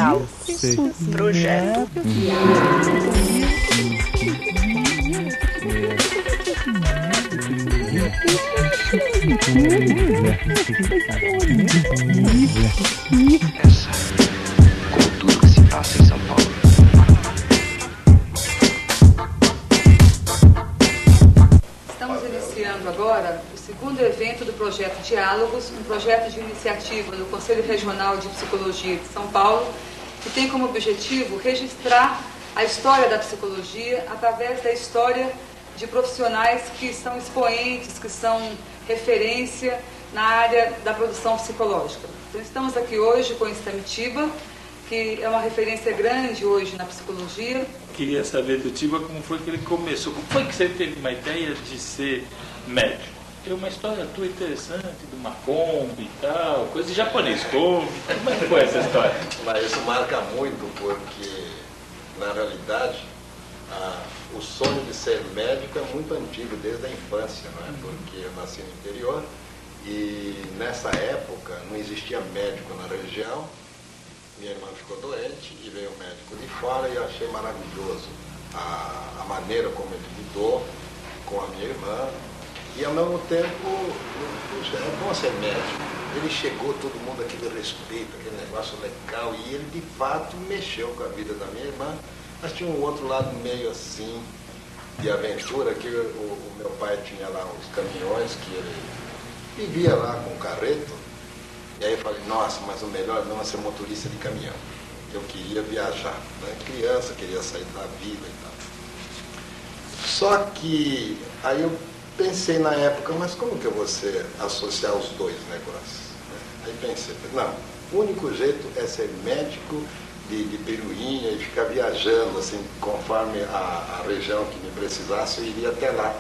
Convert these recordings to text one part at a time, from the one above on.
social. Projeto Como tudo que se passa em São Paulo. Estamos iniciando agora o segundo evento do projeto Diálogos, um projeto de iniciativa do Conselho Regional de Psicologia de São Paulo, que tem como objetivo registrar a história da psicologia através da história de profissionais que são expoentes, que são referência na área da produção psicológica. Então, estamos aqui hoje com Estamitiba, que é uma referência grande hoje na psicologia. Queria saber do Tiba como foi que ele começou, como foi que você teve uma ideia de ser médico? Tem uma história tua interessante, do Macombi e tal, coisa de japonês, como é que foi essa história? Mas isso marca muito porque, na realidade, o sonho de ser médico é muito antigo, desde a infância, não é? Porque eu nasci no interior e nessa época não existia médico na região. Minha irmã ficou doente e veio um médico de fora e eu achei maravilhoso a maneira como ele lidou com a minha irmã. E ao mesmo tempo, puxa, é bom ser médico. Ele chegou, todo mundo aquele respeito, aquele negócio legal, e ele de fato mexeu com a vida da minha irmã. Mas tinha um outro lado meio assim, de aventura, que o meu pai tinha lá uns caminhões, que ele vivia lá com o carreto. E aí eu falei, nossa, mas o melhor não é ser motorista de caminhão. Eu queria viajar, né? Criança, queria sair da vila e tal. Só que aí eu pensei na época, mas como que eu vou associar os dois negócios? Aí pensei, não, o único jeito é ser médico de peruinha e ficar viajando, assim, conforme a região que me precisasse, eu iria até lá.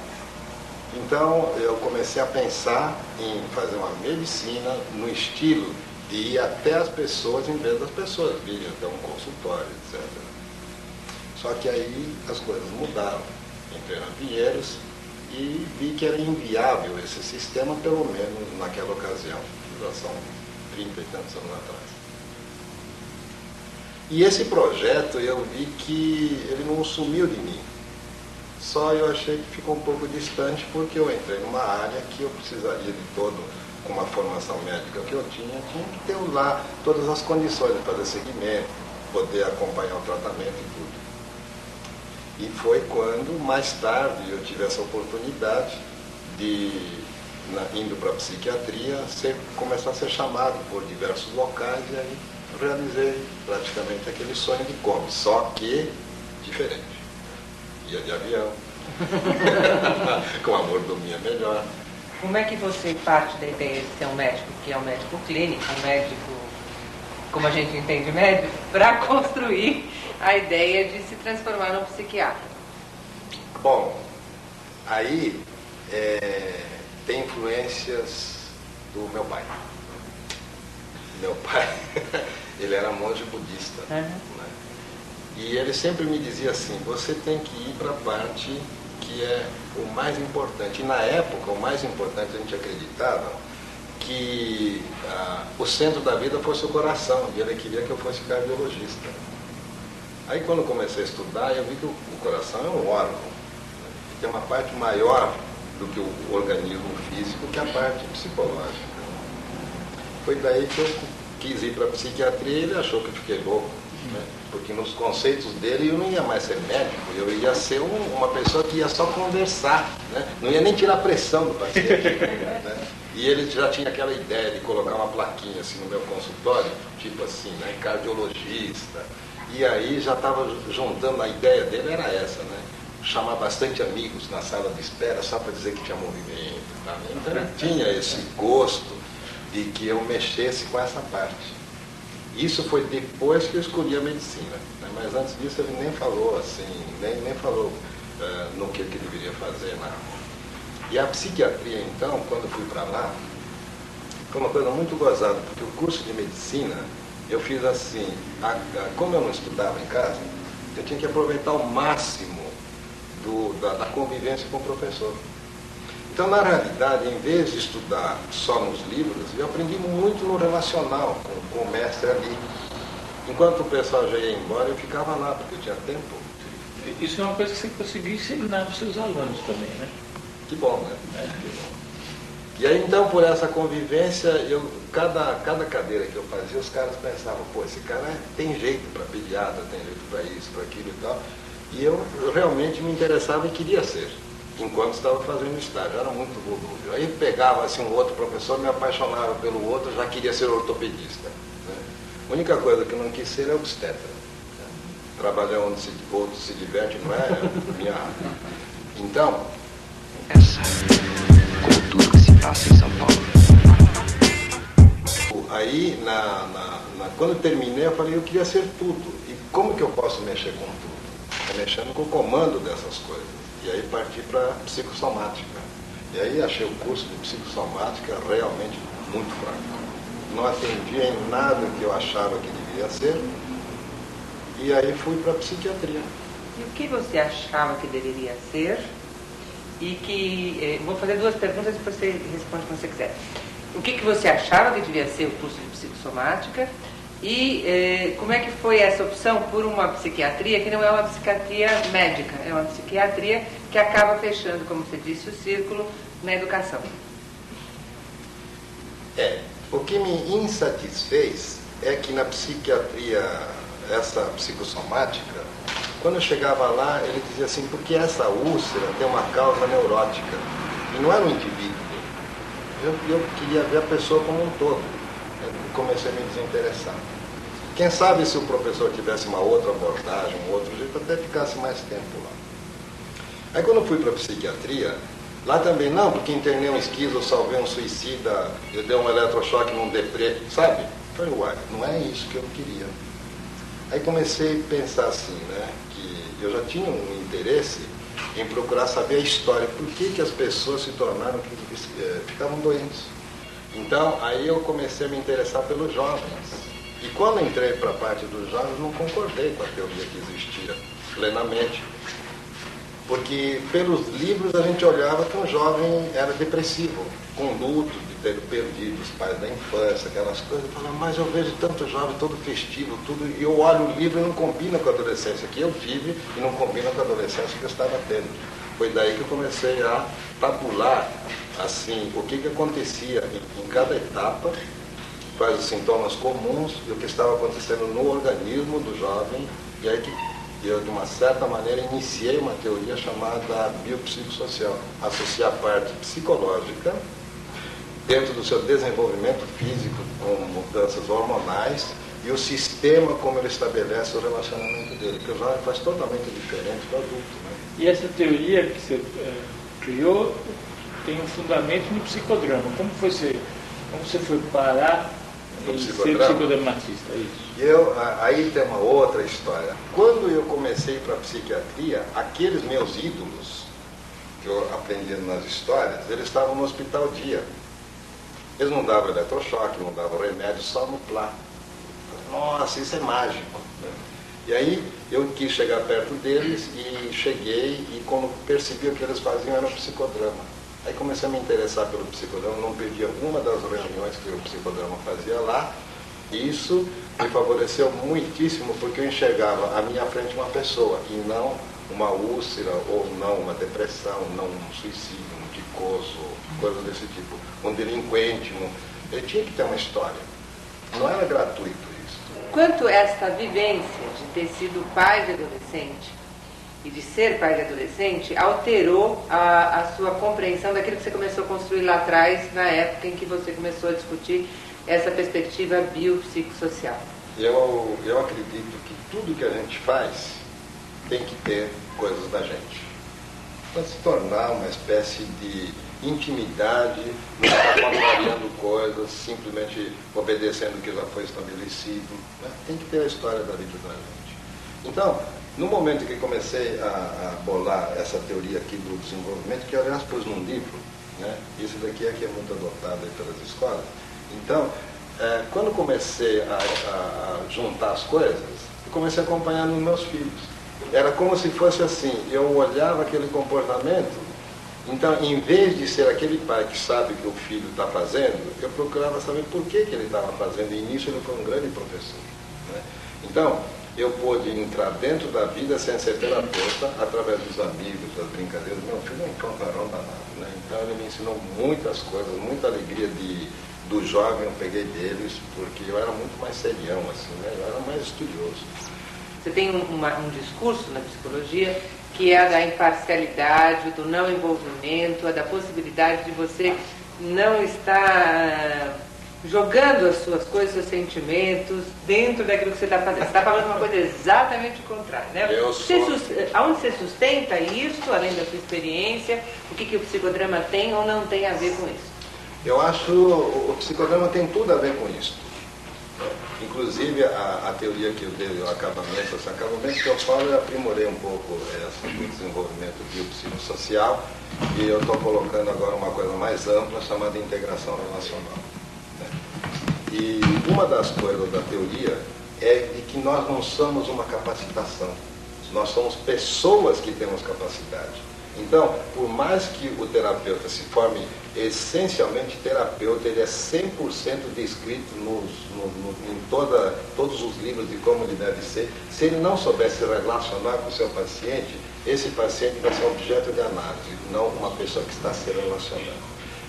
Então, eu comecei a pensar em fazer uma medicina no estilo de ir até as pessoas em vez das pessoas virem até um consultório, etc. Só que aí as coisas mudaram. Entrei na Pinheiros e vi que era inviável esse sistema, pelo menos naquela ocasião. Já são 30 e tantos anos atrás. E esse projeto eu vi que ele não sumiu de mim. Só eu achei que ficou um pouco distante porque eu entrei numa área que eu precisaria de todo, com uma formação médica que eu tinha que ter lá todas as condições de fazer seguimento, poder acompanhar o tratamento e tudo. E foi quando, mais tarde, eu tive essa oportunidade de, indo para a psiquiatria, começar a ser chamado por diversos locais e aí realizei praticamente aquele sonho de Kombi, só que diferente. Ia de avião, com a mordomia melhor. Como é que você parte da ideia de ser um médico, que é um médico clínico, um médico, como a gente entende médico, para construir a ideia de se transformar num psiquiatra? Bom, aí tem influências do meu pai. Meu pai, ele era monge budista. Né? E ele sempre me dizia assim, você tem que ir para a parte que é o mais importante. E na época, o mais importante a gente acreditava que o centro da vida fosse o coração. E ele queria que eu fosse cardiologista. Aí quando eu comecei a estudar, eu vi que o coração é um órgão. E tem uma parte maior do que o organismo físico, que é a parte psicológica. Foi daí que eu quis ir para a psiquiatria e ele achou que eu fiquei louco. Né? Porque nos conceitos dele eu não ia mais ser médico, eu ia ser uma pessoa que ia só conversar, né? Não ia nem tirar a pressão do paciente. Né? E ele já tinha aquela ideia de colocar uma plaquinha assim no meu consultório, tipo assim, né? Cardiologista. E aí já estava juntando, a ideia dele era essa, né? Chamar bastante amigos na sala de espera só para dizer que tinha movimento. Tá? Então ele tinha esse gosto de que eu mexesse com essa parte. Isso foi depois que eu escolhi a medicina, né? Mas antes disso ele nem falou assim, nem falou no que ele deveria fazer, nada. E a psiquiatria, então, quando eu fui para lá, foi uma coisa muito gozada, porque o curso de medicina eu fiz assim, como eu não estudava em casa, eu tinha que aproveitar o máximo da convivência com o professor. Então, na realidade, em vez de estudar só nos livros, eu aprendi muito no relacional com o mestre ali. Enquanto o pessoal já ia embora, eu ficava lá, porque eu tinha tempo. Isso é uma coisa que você conseguiu ensinar para os seus alunos também, né? Que bom, né? Que bom. E aí, então, por essa convivência, cada cadeira que eu fazia, os caras pensavam, pô, esse cara tem jeito para pediatra, tem jeito para isso, para aquilo e tal. E eu realmente me interessava e queria ser, enquanto estava fazendo estágio, era muito volúvel. Aí pegava assim, um outro professor, me apaixonava pelo outro, já queria ser ortopedista. Né? A única coisa que eu não quis ser é obstetra. Né? Trabalhar onde outro se diverte não é minha área. Então, Essa cultura que se passa em São Paulo. aí, quando eu terminei, eu falei, eu queria ser tudo. E como que eu posso mexer com tudo? É mexendo com o comando dessas coisas. E aí parti para psicossomática. E aí achei o curso de psicossomática realmente muito fraco. Não atendia em nada que eu achava que devia ser. E aí fui para psiquiatria. E o que você achava que deveria ser? E que... vou fazer duas perguntas e você responde como você quiser. O que você achava que devia ser o curso de psicossomática? E como é que foi essa opção por uma psiquiatria que não é uma psiquiatria médica, é uma psiquiatria que acaba fechando, como você disse, o círculo na educação? O que me insatisfez é que na psiquiatria, essa psicossomática, quando eu chegava lá, ele dizia assim, porque essa úlcera tem uma causa neurótica, e não era um indivíduo. Eu queria ver a pessoa como um todo. Eu comecei a me desinteressar. Quem sabe se o professor tivesse uma outra abordagem, um outro jeito, até ficasse mais tempo lá. Aí quando eu fui para a psiquiatria, lá também, não, porque internei um esquizo, eu salvei um suicida, eu dei um eletrochoque num deprê, sabe? Eu falei, uai, não é isso que eu queria. Aí comecei a pensar assim, né, que eu já tinha um interesse em procurar saber a história, por que as pessoas se tornaram, ficavam doentes. Então, aí eu comecei a me interessar pelos jovens. E quando entrei para a parte dos jovens, não concordei com a teoria que existia plenamente. Porque pelos livros a gente olhava que um jovem era depressivo, com luto de ter perdido os pais da infância, aquelas coisas. Eu falava, mas eu vejo tanto jovem, todo festivo, tudo, e eu olho o livro e não combina com a adolescência que eu tive e não combina com a adolescência que eu estava tendo. Foi daí que eu comecei a tabular assim, o que acontecia em cada etapa, quais os sintomas comuns e o que estava acontecendo no organismo do jovem, e aí que eu, de uma certa maneira, iniciei uma teoria chamada biopsicossocial, associar a parte psicológica dentro do seu desenvolvimento físico, com mudanças hormonais, e o sistema como ele estabelece o relacionamento dele, que o jovem faz totalmente diferente do adulto. Né? E essa teoria que você criou tem um fundamento no psicodrama. Como você foi parar em ser psicodramatista? Isso. Aí tem uma outra história. Quando eu comecei para a psiquiatria, aqueles meus ídolos, que eu aprendi nas histórias, eles estavam no hospital dia. Eles não davam eletrochoque, não davam remédio, só no plá. Nossa, isso é mágico. Né? E aí eu quis chegar perto deles e cheguei, e como percebi o que eles faziam era um psicodrama. Aí comecei a me interessar pelo psicodrama, não perdia uma das reuniões que o psicodrama fazia lá. E isso me favoreceu muitíssimo, porque eu enxergava à minha frente uma pessoa, e não uma úlcera, ou não uma depressão, não um suicídio, um ticoso, coisa desse tipo. Um delinquente, ele tinha que ter uma história. Não era gratuito isso. Quanto esta vivência de ter sido pai de adolescente e de ser pai de adolescente alterou a sua compreensão daquilo que você começou a construir lá atrás, na época em que você começou a discutir essa perspectiva biopsicossocial? Eu acredito que tudo que a gente faz tem que ter coisas da gente. Para se tornar uma espécie de intimidade, não estar contrariando coisas, simplesmente obedecendo o que já foi estabelecido. Né? Tem que ter a história da vida da gente. Então, no momento que comecei a bolar essa teoria aqui do desenvolvimento, que aliás pus num livro, né? Isso daqui é que é muito adotado aí pelas escolas. Então, quando comecei a juntar as coisas, eu comecei a acompanhar nos meus filhos. Era como se fosse assim, eu olhava aquele comportamento, então, em vez de ser aquele pai que sabe o que o filho está fazendo, eu procurava saber por que ele estava fazendo, e nisso ele foi um grande professor. Né? Então, eu pude entrar dentro da vida sem ser terapeuta, através dos amigos, das brincadeiras. Meu filho é um fanfarrão danado, né? Então ele me ensinou muitas coisas, muita alegria do jovem eu peguei deles, porque eu era muito mais serião, assim, né? Eu era mais estudioso. Você tem um discurso na psicologia que é a da imparcialidade, do não envolvimento, a da possibilidade de você não estar jogando as suas coisas, seus sentimentos dentro daquilo que você está fazendo. Você está falando uma coisa exatamente o contrário, né? Aonde você sustenta isso, além da sua experiência, o que o psicodrama tem ou não tem a ver com isso? Eu acho o psicodrama tem tudo a ver com isso. Inclusive a teoria que eu dei, o acabamento que eu falo, eu aprimorei um pouco essa do desenvolvimento biopsicossocial, e eu estou colocando agora uma coisa mais ampla chamada integração relacional. E uma das coisas da teoria é de que nós não somos uma capacitação, nós somos pessoas que temos capacidade. Então, por mais que o terapeuta se forme essencialmente terapeuta, ele é 100% descrito em todos os livros de como ele deve ser. Se ele não souber se relacionar com o seu paciente, esse paciente vai ser objeto de análise, não uma pessoa que está se relacionando.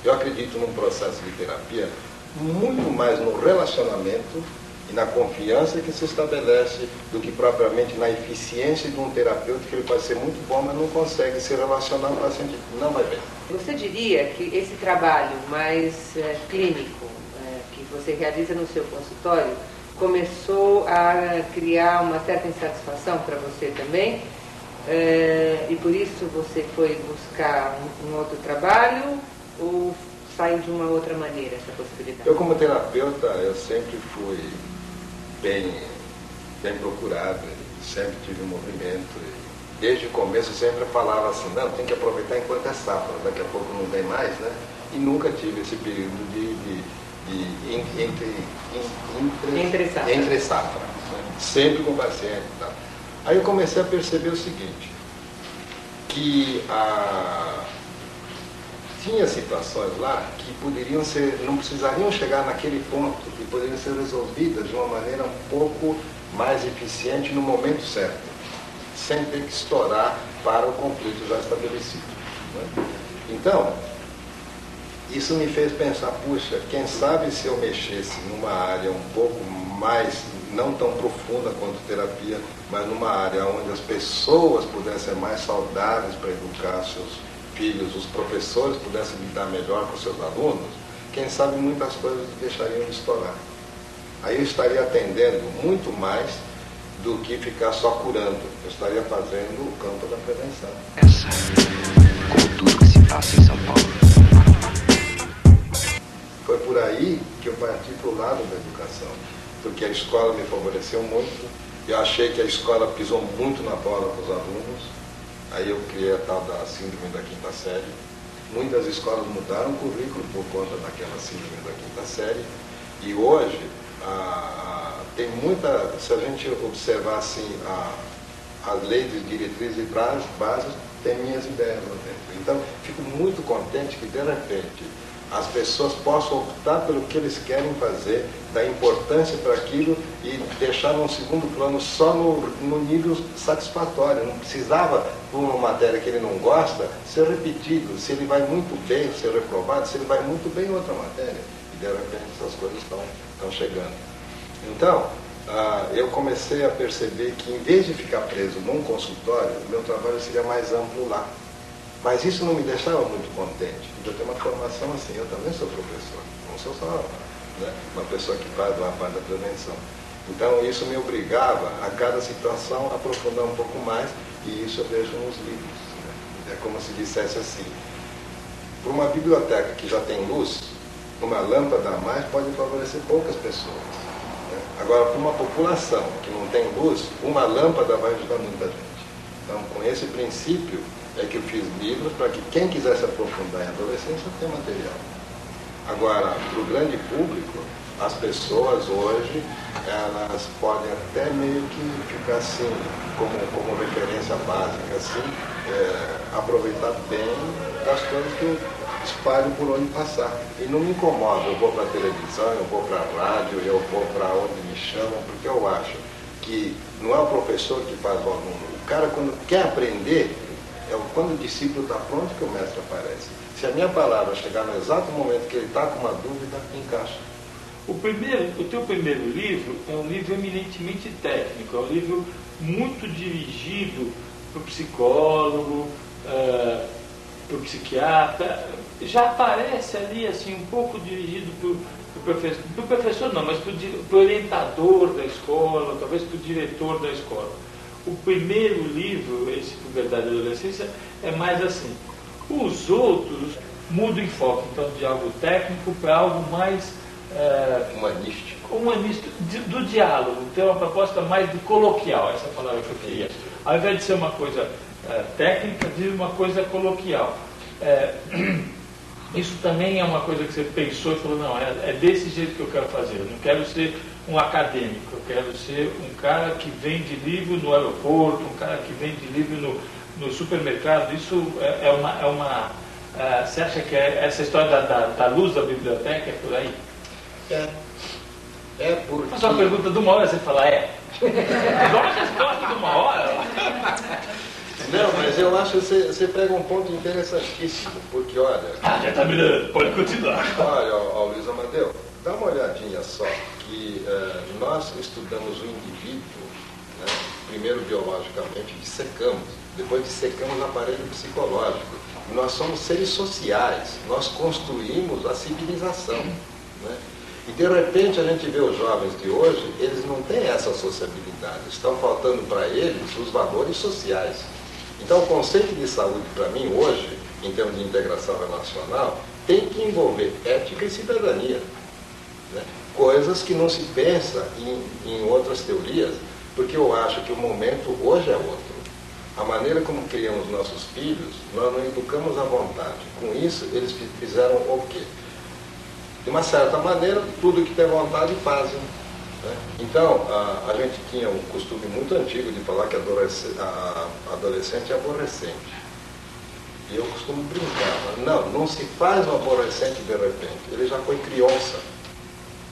Eu acredito num processo de terapia muito mais no relacionamento e na confiança que se estabelece do que propriamente na eficiência de um terapeuta, que ele pode ser muito bom, mas não consegue se relacionar com o paciente, não vai bem. Você diria que esse trabalho mais clínico que você realiza no seu consultório começou a criar uma certa insatisfação para você também? E por isso você foi buscar um outro trabalho ou saiu de uma outra maneira essa possibilidade? Eu, como terapeuta, eu sempre fui bem procurado, sempre tive movimento. Desde o começo eu sempre falava assim, não, tem que aproveitar enquanto é safra, daqui a pouco não vem mais, né? E nunca tive esse período entre safra, né? Sempre com paciente e tal. Aí eu comecei a perceber o seguinte, que tinha situações lá que poderiam ser, não precisariam chegar naquele ponto, que poderiam ser resolvidas de uma maneira um pouco mais eficiente no momento certo, sem ter que estourar para o conflito já estabelecido, né? Então, isso me fez pensar, puxa, quem sabe se eu mexesse numa área um pouco mais, não tão profunda quanto terapia, mas numa área onde as pessoas pudessem ser mais saudáveis para educar seus filhos, os professores pudessem lidar melhor com seus alunos, quem sabe muitas coisas deixariam de estourar. Aí eu estaria atendendo muito mais do que ficar só curando. Eu estaria fazendo o campo da prevenção. Essa, como tudo que se passa em São Paulo. Foi por aí que eu parti para o lado da educação, porque a escola me favoreceu muito, eu achei que a escola pisou muito na bola para os alunos. Aí eu criei a tal da síndrome da quinta série. Muitas escolas mudaram o currículo por conta daquela síndrome da quinta série. E hoje, tem muita, se a gente observar assim, as leis de diretrizes e bases, tem minhas ideias lá dentro. Então, fico muito contente que, de repente, as pessoas possam optar pelo que eles querem fazer, dar importância para aquilo e deixar num segundo plano só no nível satisfatório. Não precisava, por uma matéria que ele não gosta, ser repetido. Se ele vai muito bem, ser reprovado, se ele vai muito bem em outra matéria. E de repente essas coisas estão chegando. Então, eu comecei a perceber que, em vez de ficar preso num consultório, o meu trabalho seria mais amplo lá. Mas isso não me deixava muito contente, porque eu tenho uma formação assim, eu também sou professor, não sou só uma pessoa que faz uma parte da prevenção. Então isso me obrigava a cada situação a aprofundar um pouco mais, e isso eu vejo nos livros, né? É como se dissesse assim, para uma biblioteca que já tem luz, uma lâmpada a mais pode favorecer poucas pessoas, né? Agora, para uma população que não tem luz, uma lâmpada vai ajudar muita gente. Então, com esse princípio, é que eu fiz livros para que quem quisesse aprofundar em adolescência tenha material. Agora, para o grande público, as pessoas hoje, elas podem até meio que ficar assim, como referência básica, assim, aproveitar bem das coisas que eu espalho por onde passar. E não me incomoda, eu vou para a televisão, eu vou para a rádio, eu vou para onde me chamam, porque eu acho que não é o professor que faz o aluno. O cara, quando quer aprender, quando o discípulo está pronto que o mestre aparece. Se a minha palavra chegar no exato momento que ele está com uma dúvida, encaixa. O teu primeiro livro é um livro eminentemente técnico, é um livro muito dirigido para o psicólogo, para o psiquiatra. Já aparece ali assim, um pouco dirigido para o professor não, mas para o orientador da escola, talvez para o diretor da escola. O primeiro livro, esse Puberdade e Adolescência, é mais assim. Os outros mudam o enfoque, então, de algo técnico para algo mais humanístico, do diálogo. Tem uma proposta mais de coloquial, essa palavra que eu queria. Ao invés de ser uma coisa técnica, de uma coisa coloquial. Isso também é uma coisa que você pensou e falou, não, é desse jeito que eu quero fazer. Eu não quero ser um acadêmico, eu quero ser um cara que vende livro no aeroporto, um cara que vende livro no supermercado. Isso você acha que essa história da luz da biblioteca é por aí? É porque... Fazer uma pergunta de uma hora, você fala, Dá uma resposta de uma hora. Não, mas eu acho que você pega um ponto interessantíssimo, porque olha... já está mirando, pode continuar. Olha, Luiz Amadeu, dá uma olhadinha só, que nós estudamos o indivíduo, né, primeiro biologicamente, dissecamos, depois dissecamos o aparelho psicológico. Nós somos seres sociais, nós construímos a civilização, né? E de repente a gente vê os jovens de hoje, eles não têm essa sociabilidade, estão faltando para eles os valores sociais. Então o conceito de saúde para mim hoje, em termos de integração relacional, tem que envolver ética e cidadania, né? Coisas que não se pensa em outras teorias, porque eu acho que o momento hoje é outro. A maneira como criamos nossos filhos, nós não educamos à vontade. Com isso, eles fizeram o quê? De uma certa maneira, tudo que tem vontade fazem, né? Então, a gente tinha um costume muito antigo de falar que adolescente é aborrecente. E eu costumo brincar, não se faz um aborrecente de repente, ele já foi criança.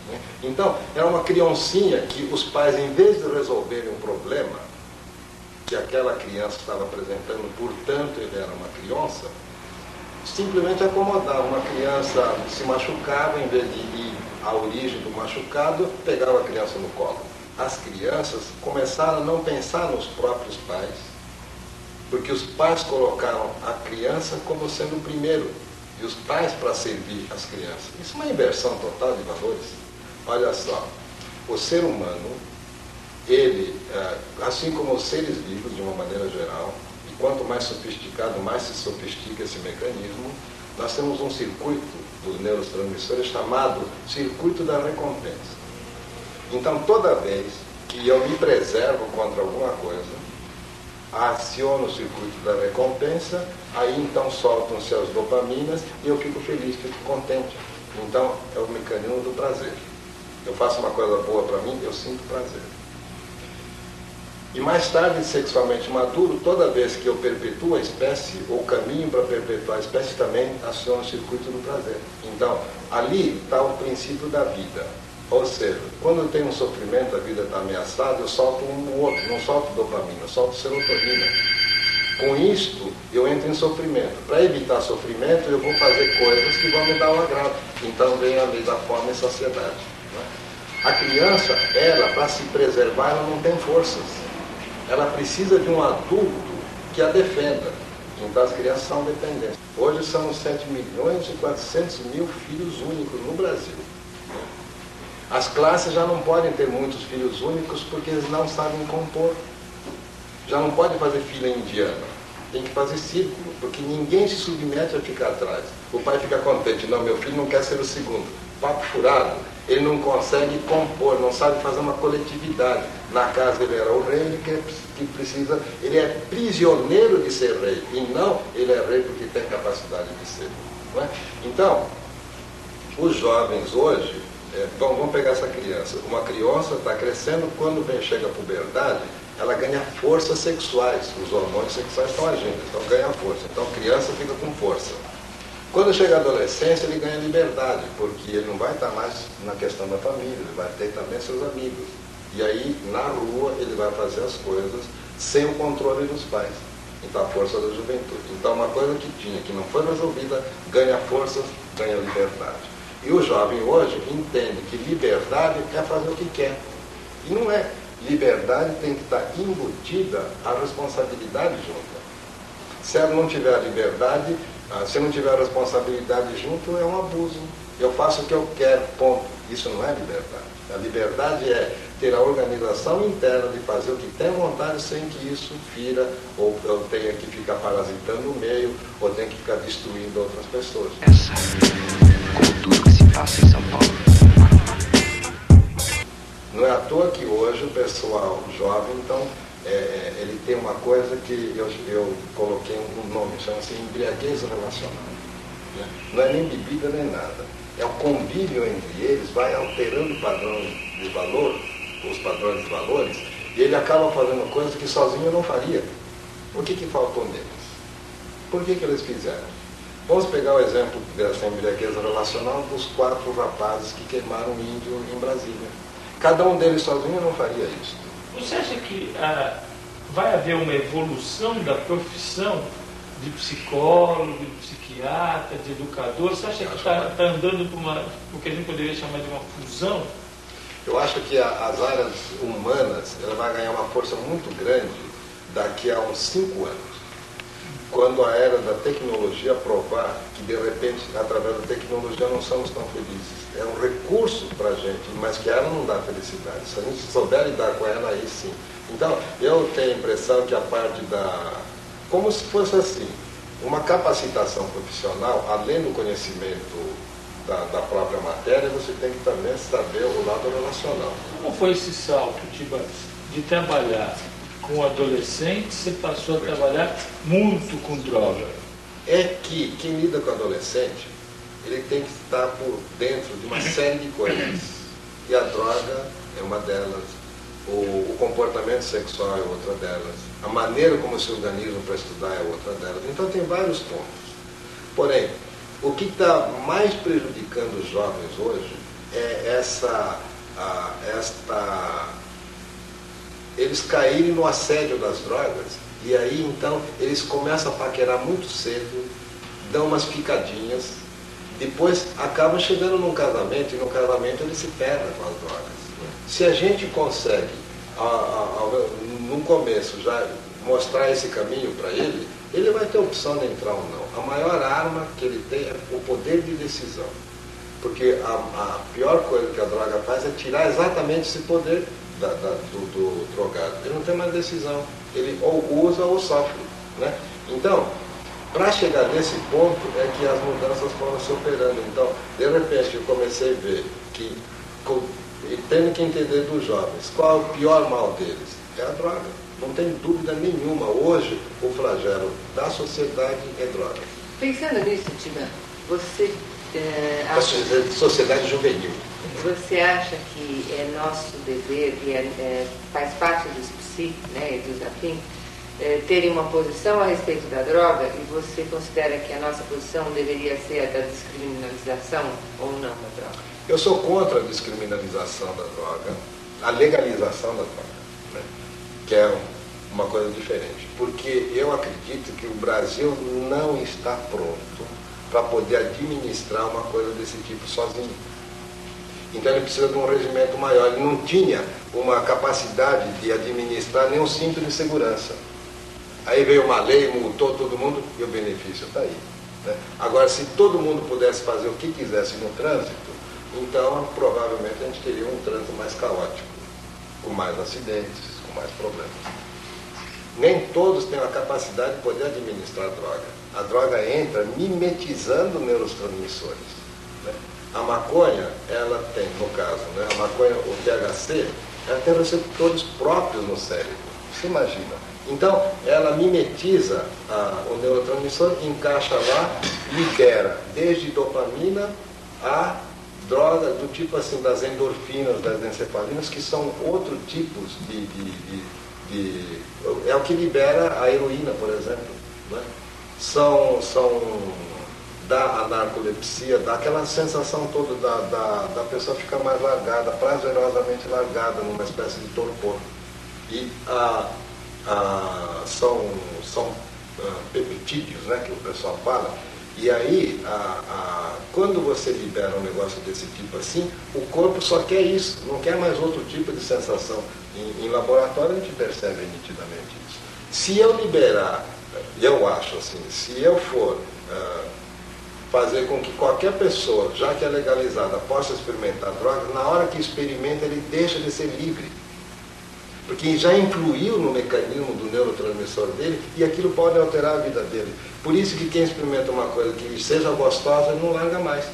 Né? Então, era uma criancinha que os pais, em vez de resolverem um problema que aquela criança estava apresentando, portanto ele era uma criança, simplesmente acomodavam. Uma criança se machucava, em vez de ir à origem do machucado, pegava a criança no colo. As crianças começaram a não pensar nos próprios pais, porque os pais colocaram a criança como sendo o primeiro, e os pais para servir as crianças. Isso é uma inversão total de valores. Olha só, o ser humano, ele, assim como os seres vivos, de uma maneira geral, e quanto mais sofisticado, mais se sofistica esse mecanismo, nós temos um circuito dos neurotransmissores chamado circuito da recompensa. Então, toda vez que eu me preservo contra alguma coisa, aciono o circuito da recompensa, aí então soltam-se as dopaminas e eu fico feliz, fico contente. Então, é o mecanismo do prazer. Eu faço uma coisa boa para mim, eu sinto prazer. E mais tarde, sexualmente maduro, toda vez que eu perpetuo a espécie, ou caminho para perpetuar a espécie, também aciona o circuito do prazer. Então, ali está o princípio da vida. Ou seja, quando eu tenho um sofrimento, a vida está ameaçada, eu solto um outro, não solto dopamina, eu solto serotonina. Com isto, eu entro em sofrimento. Para evitar sofrimento, eu vou fazer coisas que vão me dar um agrado. Então vem a lei da fome e saciedade. A criança, ela, para se preservar, ela não tem forças. Ela precisa de um adulto que a defenda. Então as crianças são dependentes. Hoje são 7.400.000 filhos únicos no Brasil. As classes já não podem ter muitos filhos únicos porque eles não sabem compor. Já não pode fazer fila indiana. Tem que fazer círculo, porque ninguém se submete a ficar atrás. O pai fica contente, não, meu filho não quer ser o segundo. Papo furado. Ele não consegue compor, não sabe fazer uma coletividade. Na casa ele era o rei, ele é prisioneiro de ser rei, e não ele é rei porque tem capacidade de ser. Não é? Então, os jovens hoje, vamos pegar essa criança. Uma criança está crescendo, quando chega a puberdade, ela ganha forças sexuais, os hormônios sexuais estão agindo, então ganha força. Então a criança fica com força. Quando chega a adolescência, ele ganha liberdade, porque ele não vai estar mais na questão da família, ele vai ter também seus amigos. E aí, na rua, ele vai fazer as coisas sem o controle dos pais. Então, a força da juventude. Então, uma coisa que tinha, que não foi resolvida, ganha força, ganha liberdade. E o jovem hoje entende que liberdade é fazer o que quer. E não é. Liberdade tem que estar embutida a responsabilidade junto. Se ela não tiver liberdade, se não tiver responsabilidade junto, é um abuso. Eu faço o que eu quero, ponto. Isso não é liberdade. A liberdade é ter a organização interna de fazer o que tem vontade sem que isso fira, ou eu tenha que ficar parasitando o meio, ou tenha que ficar destruindo outras pessoas. Essa, como tudo que se passa em São Paulo. Não é à toa que hoje o pessoal jovem, então, ele tem uma coisa que eu coloquei um nome, chama-se embriaguez relacional. Né? Não é nem bebida nem nada. É o convívio entre eles, vai alterando o padrão de valor, os padrões de valores, e ele acaba fazendo coisas que sozinho não faria. O que faltou neles? Por que eles fizeram? Vamos pegar o exemplo dessa embriaguez relacional dos 4 rapazes que queimaram um índio em Brasília. Cada um deles sozinho não faria isso. Você acha que vai haver uma evolução da profissão de psicólogo, de psiquiatra, de educador? Você acha que está andando por o que a gente poderia chamar de uma fusão? Eu acho que as áreas humanas ela vai ganhar uma força muito grande daqui a uns 5 anos. Quando a era da tecnologia provar que, de repente, através da tecnologia não somos tão felizes. É um recurso para a gente, mas que ela não dá felicidade. Se a gente souber lidar com ela, aí sim. Então, eu tenho a impressão que a parte como se fosse assim, uma capacitação profissional, além do conhecimento da própria matéria, você tem que também saber o lado relacional. Como foi esse salto, Tibas, de trabalhar com adolescentes, você passou a trabalhar muito com droga? É que quem lida com adolescente, ele tem que estar por dentro de uma série de coisas. E a droga é uma delas, o comportamento sexual é outra delas, a maneira como se organiza para estudar é outra delas. Então tem vários pontos. Porém, o que está mais prejudicando os jovens hoje é eles caírem no assédio das drogas, e aí então eles começam a paquerar muito cedo, dão umas picadinhas, depois acabam chegando num casamento, e no casamento eles se perdem com as drogas. Se a gente consegue, no começo, já mostrar esse caminho para ele, ele vai ter opção de entrar ou não. A maior arma que ele tem é o poder de decisão. Porque a pior coisa que a droga faz é tirar exatamente esse poder do drogado. Ele não tem mais decisão. Ele ou usa ou sofre. Né? Então, para chegar nesse ponto é que as mudanças foram se operando. Então, de repente, eu comecei a ver que, tendo que entender dos jovens, qual é o pior mal deles? É a droga. Não tem dúvida nenhuma. Hoje, o flagelo da sociedade é droga. Pensando nisso, Tina, você A sociedade juvenil. Você acha que é nosso dever, e faz parte dos psi, né, e dos afins, terem uma posição a respeito da droga, e você considera que a nossa posição deveria ser a da descriminalização ou não da droga? Eu sou contra a descriminalização da droga, a legalização da droga, né? Que é uma coisa diferente. Porque eu acredito que o Brasil não está pronto para poder administrar uma coisa desse tipo sozinho. Então ele precisa de um regimento maior. Ele não tinha uma capacidade de administrar nem um cinto de segurança. Aí veio uma lei, multou todo mundo e o benefício está aí. Né? Agora, se todo mundo pudesse fazer o que quisesse no trânsito, então provavelmente a gente teria um trânsito mais caótico, com mais acidentes, com mais problemas. Nem todos têm a capacidade de poder administrar a droga. A droga entra mimetizando neurotransmissores. Né? A maconha, ela tem, no caso, né, a maconha, o THC, ela tem receptores próprios no cérebro. Você imagina? Então, ela mimetiza o neurotransmissor, encaixa lá, libera desde dopamina a droga do tipo assim, das endorfinas, das encefalinas, que são outros tipos é o que libera a heroína, por exemplo. Né? São dá a narcolepsia, dá aquela sensação toda da pessoa ficar mais largada, prazerosamente largada, numa espécie de torpor. E são peptídeos, né, que o pessoal fala. E aí, quando você libera um negócio desse tipo assim, o corpo só quer isso, não quer mais outro tipo de sensação. Em laboratório a gente percebe nitidamente isso. Se eu liberar, eu acho assim, se eu for fazer com que qualquer pessoa, já que é legalizada, possa experimentar drogas, na hora que experimenta ele deixa de ser livre. Porque já influiu no mecanismo do neurotransmissor dele e aquilo pode alterar a vida dele. Por isso que quem experimenta uma coisa que seja gostosa, não larga mais.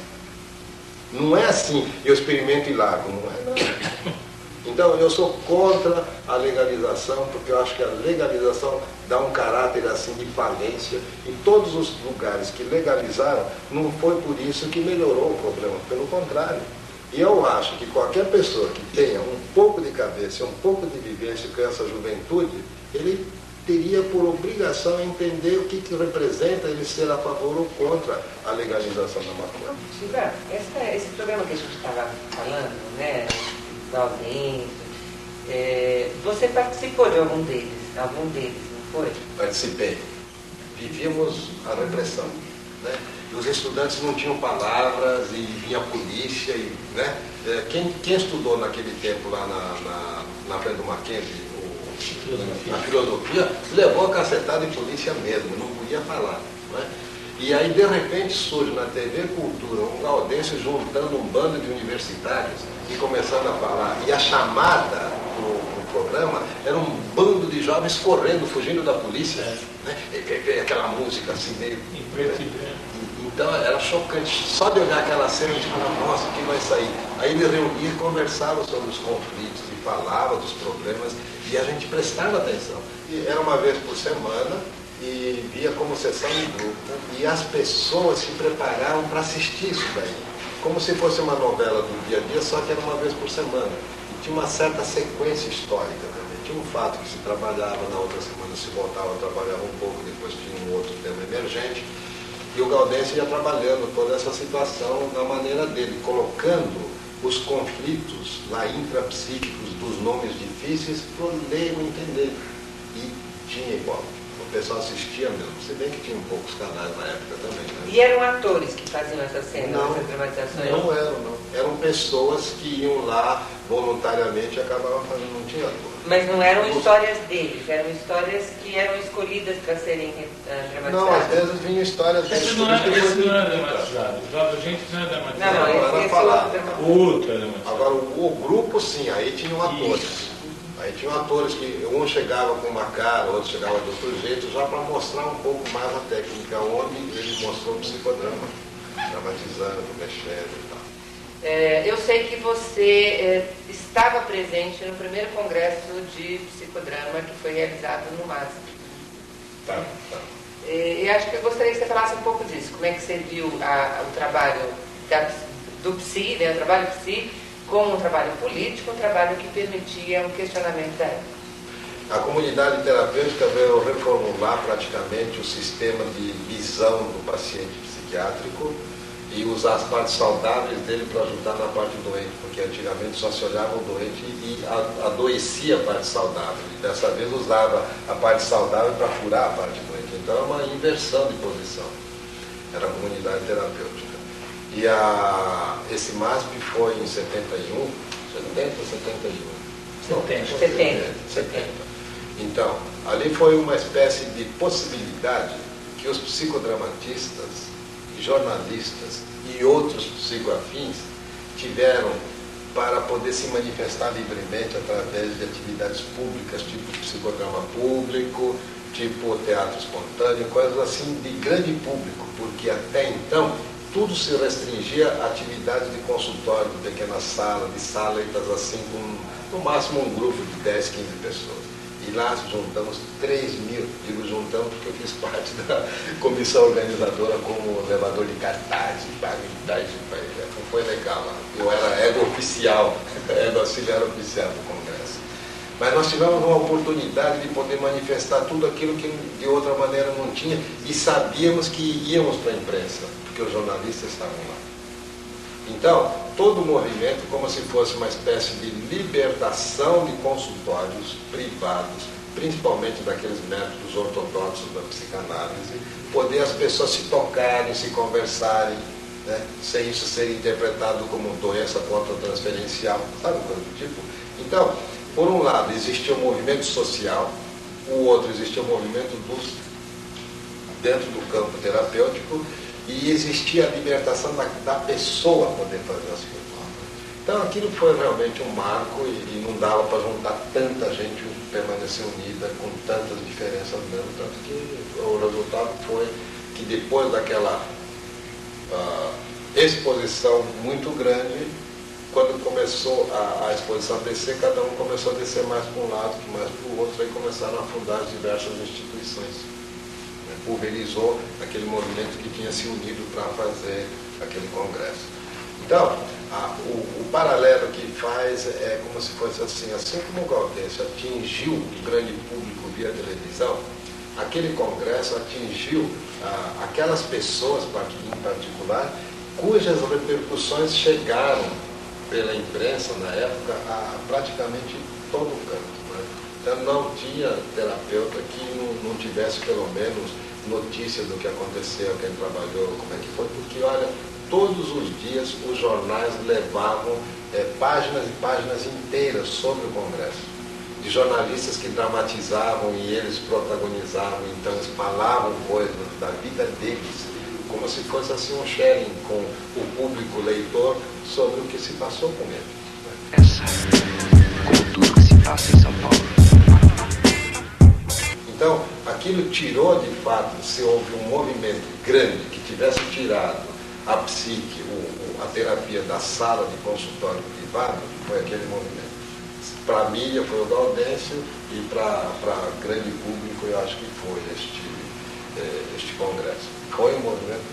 Não é assim, eu experimento e largo, não é não. Então eu sou contra a legalização, porque eu acho que a legalização dá um caráter assim de falência. Em todos os lugares que legalizaram, não foi por isso que melhorou o problema, pelo contrário. E eu acho que qualquer pessoa que tenha um pouco de cabeça, um pouco de vivência com essa juventude, ele teria por obrigação entender o que representa ele ser a favor ou contra a legalização da maconha. Gilberto, esse programa que a gente estava falando, né, da audiência, você participou de algum deles, não foi? Participei. Vivíamos a repressão, né? E os estudantes não tinham palavras e vinha a polícia, né? Quem estudou naquele tempo lá na frente do Mackenzie, na filosofia, levou a cacetada de polícia mesmo, não podia falar, né? E aí de repente surge na TV Cultura um Gaudêncio juntando um bando de universitários e começando a falar. E a chamada pro programa era um bando de jovens correndo, fugindo da polícia, né? E aquela música assim meio... Então era chocante. Só de olhar aquela cena, a gente falava, nossa, o que vai sair? Aí ele reunia e conversava sobre os conflitos, e falava dos problemas, e a gente prestava atenção. E era uma vez por semana, e via como sessão em grupo, e as pessoas se preparavam para assistir isso daí. Como se fosse uma novela do dia a dia, só que era uma vez por semana. E tinha uma certa sequência histórica também. Tinha um fato que se trabalhava, na outra semana se voltava, trabalhava um pouco, depois tinha um outro tema emergente. E o Gaudêncio ia trabalhando toda essa situação da maneira dele, colocando os conflitos lá intrapsíquicos dos nomes difíceis para o leigo entender. E tinha igual. O pessoal assistia mesmo, se bem que tinha poucos canais na época também. Né? E eram atores que faziam essas cenas, não, essas dramatizações? Não eram, não. Eram pessoas que iam lá voluntariamente e acabavam fazendo, não tinha ator. Mas não eram histórias deles, eram histórias que eram escolhidas para serem dramatizadas? Não, às vezes vinham histórias deles. Esse não era dramatizado. O gente não era dramatizado. Não, era falado. Outro era dramatizado. Agora, o grupo, sim, aí tinham atores. Isso. Aí tinham atores que um chegava com uma cara, outro chegava de outro jeito, já para mostrar um pouco mais a técnica, onde ele mostrou o psicodrama, dramatizando, mexendo e tal. Eu sei que você estava presente no primeiro congresso de psicodrama que foi realizado no MASP. Tá. E acho que eu gostaria que você falasse um pouco disso. Como é que você viu o trabalho do PSI, né, o trabalho do PSI, como um trabalho político, um trabalho que permitia um questionamento da época? A comunidade terapêutica veio reformular praticamente o sistema de visão do paciente psiquiátrico e usar as partes saudáveis dele para ajudar na parte doente, porque antigamente só se olhava o doente e adoecia a parte saudável. E dessa vez usava a parte saudável para curar a parte doente. Então é uma inversão de posição. Era a comunidade terapêutica. E esse MASP foi em 71, 70 ou 71? 70. Então, ali foi uma espécie de possibilidade que os psicodramatistas, jornalistas e outros psicoafins tiveram para poder se manifestar livremente através de atividades públicas, tipo psicodrama público, tipo teatro espontâneo, coisas assim de grande público, porque até então tudo se restringia a atividades de consultório, de pequena sala, de salas assim, com no máximo um grupo de 10, 15 pessoas. E lá juntamos 3.000, digo juntamos porque eu fiz parte da comissão organizadora como levador de cartazes, foi legal lá. Eu era ego oficial, ego auxiliar oficial do congresso. Mas nós tivemos uma oportunidade de poder manifestar tudo aquilo que de outra maneira não tinha, e sabíamos que íamos para a imprensa, porque os jornalistas estavam lá. Então, todo o movimento, como se fosse uma espécie de libertação de consultórios privados, principalmente daqueles métodos ortodoxos da psicanálise, poder as pessoas se tocarem, se conversarem, né, sem isso ser interpretado como doença contra-transferencial, sabe, coisa do tipo. Então, por um lado, existia um movimento social, o outro existia um movimento dentro do campo terapêutico, e existia a libertação da pessoa poder fazer as coisas. Então aquilo foi realmente um marco, e não dava para juntar tanta gente, permanecer unida com tantas diferenças mesmo, tanto que o resultado foi que depois daquela exposição muito grande, quando começou a exposição a descer, cada um começou a descer mais para um lado, mais para o outro, aí começaram a fundar as diversas instituições. Pulverizou aquele movimento que tinha se unido para fazer aquele congresso. Então, o paralelo que faz é como se fosse assim como o Gaudêncio atingiu o grande público via televisão, aquele congresso atingiu aquelas pessoas, em particular, cujas repercussões chegaram pela imprensa na época a praticamente todo o canto. Né? Então não tinha terapeuta que não tivesse pelo menos notícia do que aconteceu, quem trabalhou, como é que foi, porque olha, todos os dias os jornais levavam páginas e páginas inteiras sobre o Congresso, de jornalistas que dramatizavam e eles protagonizavam, então eles falavam coisas da vida deles, como se fosse assim um sharing com o público leitor sobre o que se passou com ele. Essa, como tudo que se passa em São Paulo. Então, aquilo tirou de fato, se houve um movimento grande que tivesse tirado a psique, a terapia da sala de consultório privado, foi aquele movimento. Para a mídia foi o Gaudêncio, e para grande público eu acho que foi este congresso. Foi um movimento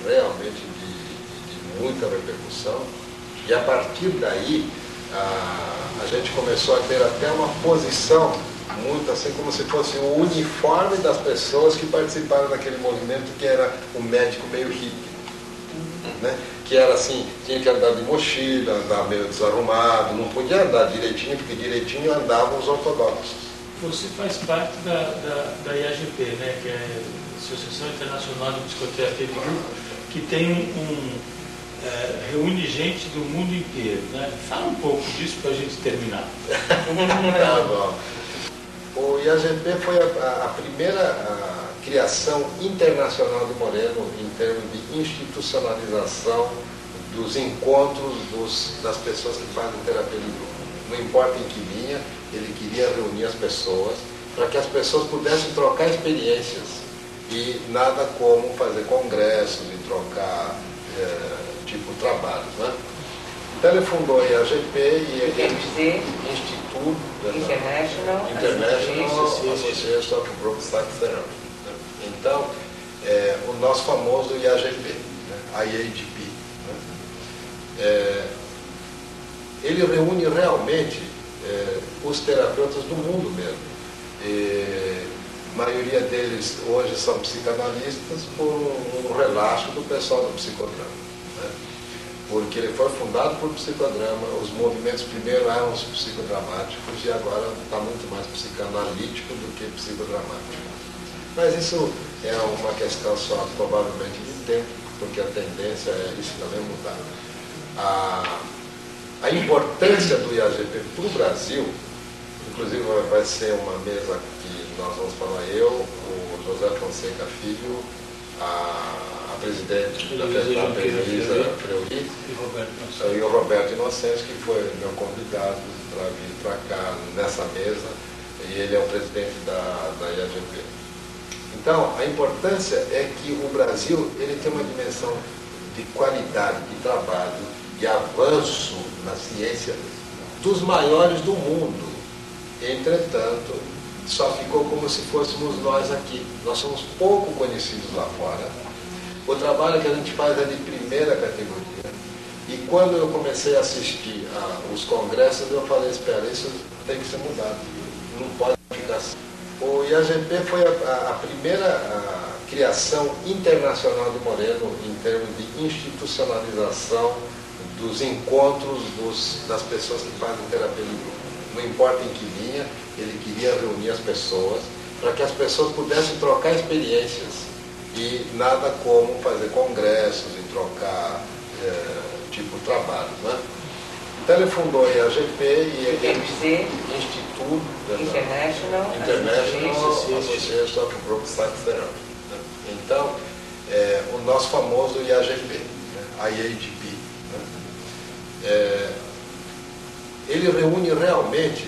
realmente de muita repercussão, e a partir daí a gente começou a ter até uma posição muito assim, como se fosse o uniforme das pessoas que participaram daquele movimento, que era o médico meio hippie, né? Que era assim, tinha que andar de mochila, andar meio desarrumado, não podia andar direitinho, porque direitinho andavam os ortodoxos. Você faz parte da IAGP, né, que é a Associação Internacional de Psicoterapia de Grupo, que tem reúne gente do mundo inteiro, né? Fala um pouco disso para a gente terminar. Tá bom. O IAGP foi a primeira criação internacional do Moreno em termos de institucionalização dos encontros das pessoas que fazem terapia de grupo. Não importa em que linha, ele queria reunir as pessoas para que as pessoas pudessem trocar experiências, e nada como fazer congressos e trocar trabalhos, né? Então ele fundou a IAGP e Instituto International Association of Group Psychotherapy. Então, o nosso famoso IAGP, né? IAGP. Né? Ele reúne realmente os terapeutas do mundo mesmo. A maioria deles hoje são psicanalistas por um relaxo do pessoal do psicodrama. Né? Porque ele foi fundado por psicodrama, os movimentos primeiro eram os psicodramáticos e agora está muito mais psicanalítico do que psicodramático. Mas isso é uma questão só, provavelmente, de tempo, porque a tendência é isso também mudar. A importância do IAGP para o Brasil, inclusive vai ser uma mesa que nós vamos falar o José Fonseca Filho, a presidente da Elisa Freuri e o Roberto Inocêncio, que foi meu convidado para vir para cá nessa mesa, e ele é o presidente da IAGP. Então, a importância é que o Brasil ele tem uma dimensão de qualidade de trabalho, de avanço na ciência dos maiores do mundo. Entretanto, só ficou como se fôssemos nós aqui. Nós somos pouco conhecidos lá fora. O trabalho que a gente faz é de primeira categoria. E quando eu comecei a assistir os congressos, eu falei, espera, isso tem que ser mudado. Não pode ficar assim. O IAGP foi a primeira criação internacional do Moreno em termos de institucionalização dos encontros das pessoas que fazem terapia de grupo. Não importa em que linha, ele queria reunir as pessoas para que as pessoas pudessem trocar experiências e nada como fazer congressos e trocar tipo trabalho, né? Então ele fundou a IAGP e ele Instituto International Association of Group Psychotherapy. Né? Então, o nosso famoso IAGP, né? IAGP. Né? Ele reúne realmente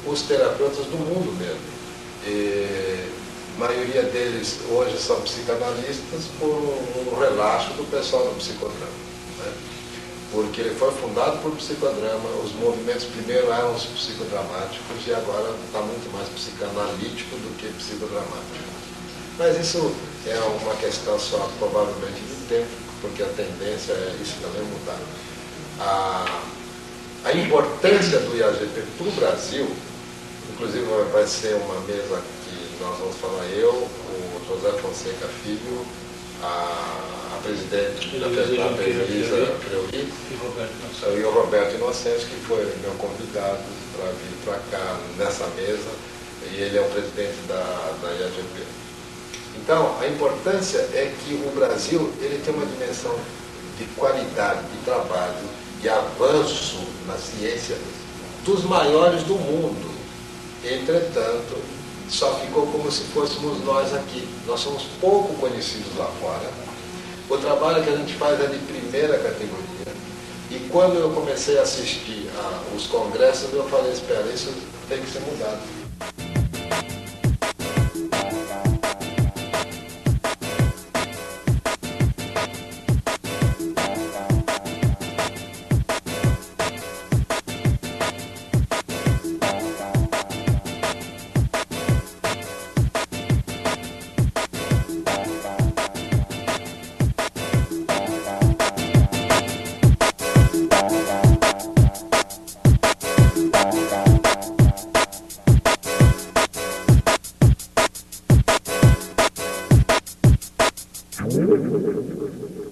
os terapeutas do mundo mesmo. A maioria deles hoje são psicanalistas por um relaxo do pessoal do psicodrama. Né? Porque ele foi fundado por psicodrama, os movimentos primeiro eram os psicodramáticos e agora está muito mais psicanalítico do que psicodramático. Mas isso é uma questão só, provavelmente, de tempo, porque a tendência é isso também mudar. A importância do IAGP para o Brasil, inclusive vai ser uma mesa que nós vamos falar o José Fonseca Filho, a presidente da FESNAP, Elisa Fleury, e o Roberto Inocêncio, que foi meu convidado para vir para cá nessa mesa, e ele é o presidente da IAGP. Então, a importância é que o Brasil ele tem uma dimensão de qualidade de trabalho, de avanço na ciência dos maiores do mundo. Entretanto, só ficou como se fôssemos nós aqui. Nós somos pouco conhecidos lá fora. O trabalho que a gente faz é de primeira categoria. E quando eu comecei a assistir aos congressos, eu falei, espera, isso tem que ser mudado. Música